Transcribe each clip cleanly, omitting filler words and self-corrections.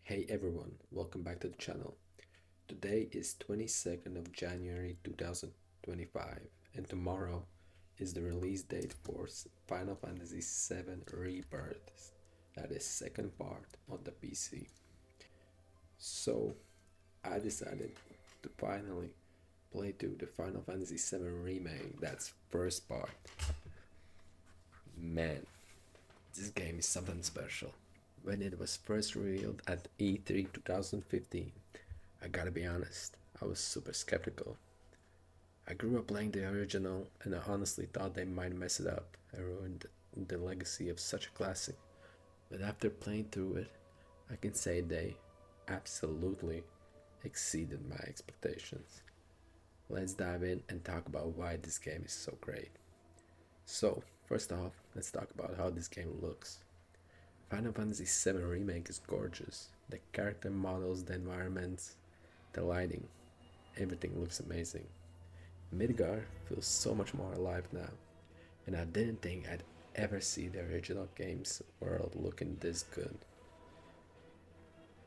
Hey everyone, welcome back to the channel. Today is 22nd of January 2025 and tomorrow is the release date for Final Fantasy VII Rebirth. That is second part on the PC. So I decided to finally play through the Final Fantasy VII Remake. That's first part. Man, this game is something special. When it was first revealed at E3 2015, I gotta be honest, I was super skeptical. I grew up playing the original and I honestly thought they might mess it up and ruin the legacy of such a classic. But after playing through it, I can say they absolutely exceeded my expectations. Let's dive in and talk about why this game is so great. So, first off, let's talk about how this game looks. Final Fantasy VII Remake is gorgeous. The character models, the environments, the lighting, everything looks amazing. Midgar feels so much more alive now, and I didn't think I'd ever see the original game's world looking this good.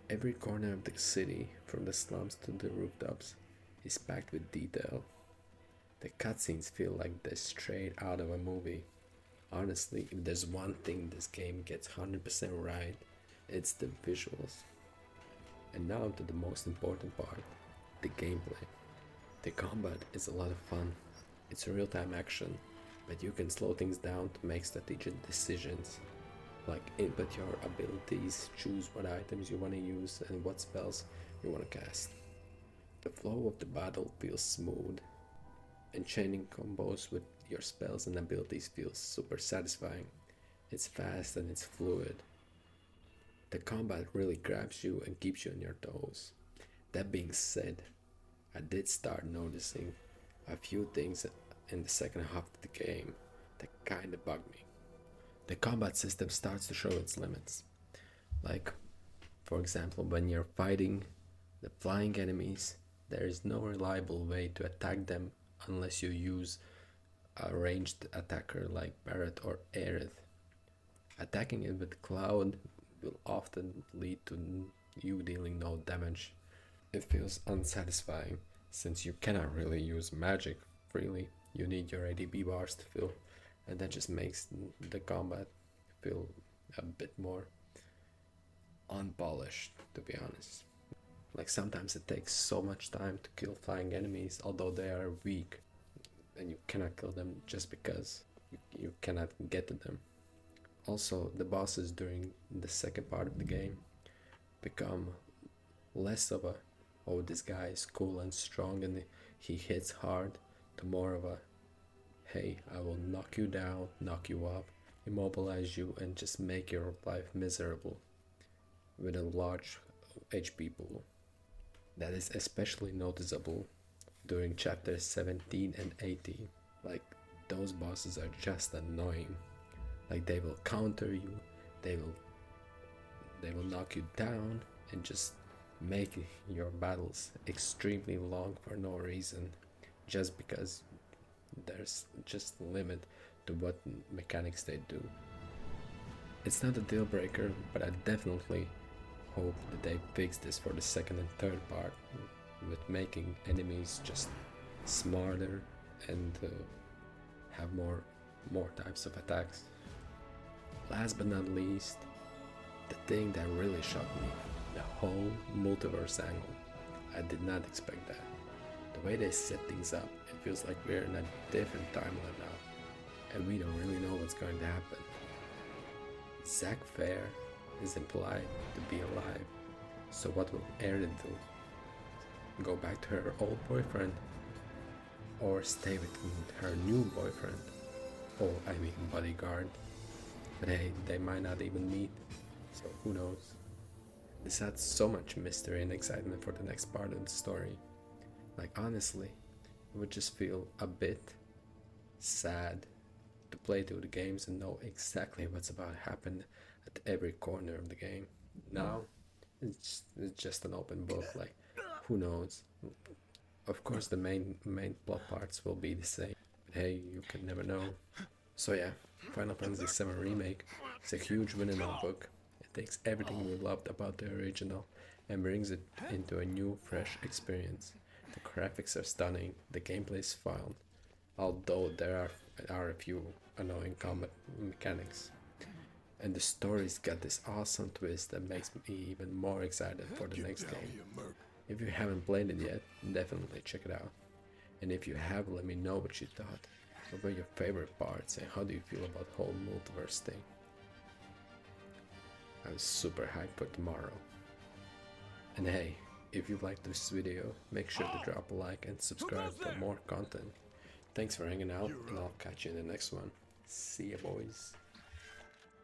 Every corner of the city, from the slums to the rooftops, is packed with detail. The cutscenes feel like they're straight out of a movie. Honestly, if there's one thing this game gets 100% right, it's the visuals. And now to the most important part, the gameplay. The combat is a lot of fun. It's real-time action, but you can slow things down to make strategic decisions, like input your abilities, choose what items you want to use and what spells you want to cast. The flow of the battle feels smooth, and chaining combos with your spells and abilities feels super satisfying. It's fast and it's fluid. The combat really grabs you and keeps you on your toes. That being said, I did start noticing a few things in the second half of the game that kinda bugged me. The combat system starts to show its limits. Like, for example, when you're fighting the flying enemies, there is no reliable way to attack them unless you use a ranged attacker like Barret or Aerith. Attacking it with Cloud will often lead to you dealing no damage. It feels unsatisfying since you cannot really use magic freely. You need your ADB bars to fill, and that just makes the combat feel a bit more unpolished, to be honest. Like sometimes it takes so much time to kill flying enemies, although they are weak, and you cannot kill them just because you cannot get to them. Also, the bosses during the second part of the game become less of a, oh, this guy is cool and strong and he hits hard, to more of a, hey, I will knock you down, knock you up, immobilize you, and just make your life miserable with a large HP pool. That is especially noticeable during chapters 17 and 18. Like, those bosses are just annoying. Like, they will counter you, they will knock you down and just make your battles extremely long for no reason, just because there's just a limit to what mechanics they do. It's not a deal breaker, but I definitely hope that they fix this for the second and third part, with making enemies just smarter and have more types of attacks. Last but not least, the thing that really shocked me, the whole multiverse angle. I did not expect that. The way they set things up, it feels like we're in a different timeline now, and we don't really know what's going to happen. Zack Fair is implied to be alive, so what will Aerith do? Go back to her old boyfriend? Or stay with her new boyfriend? Oh, I mean bodyguard. But hey, they might not even meet, so who knows? This adds so much mystery and excitement for the next part of the story. Like, honestly, it would just feel a bit sad to play through the games and know exactly what's about to happen at every corner of the game. Now, it's just an open book, like, who knows? Of course, the main plot parts will be the same, but hey, you can never know. So yeah, Final Fantasy VII Remake is a huge win in my book. takes everything we loved about the original and brings it into a new, fresh experience. The graphics are stunning, the gameplay is fun, although there are a few annoying combat mechanics. And the story's got this awesome twist that makes me even more excited for the next game. If you haven't played it yet, definitely check it out. And if you have, let me know what you thought. What were your favorite parts and how do you feel about the whole multiverse thing? I'm super hyped for tomorrow. And hey, if you liked this video, make sure to drop a like and subscribe for more content. Thanks for hanging out and I'll catch you in the next one. See ya boys.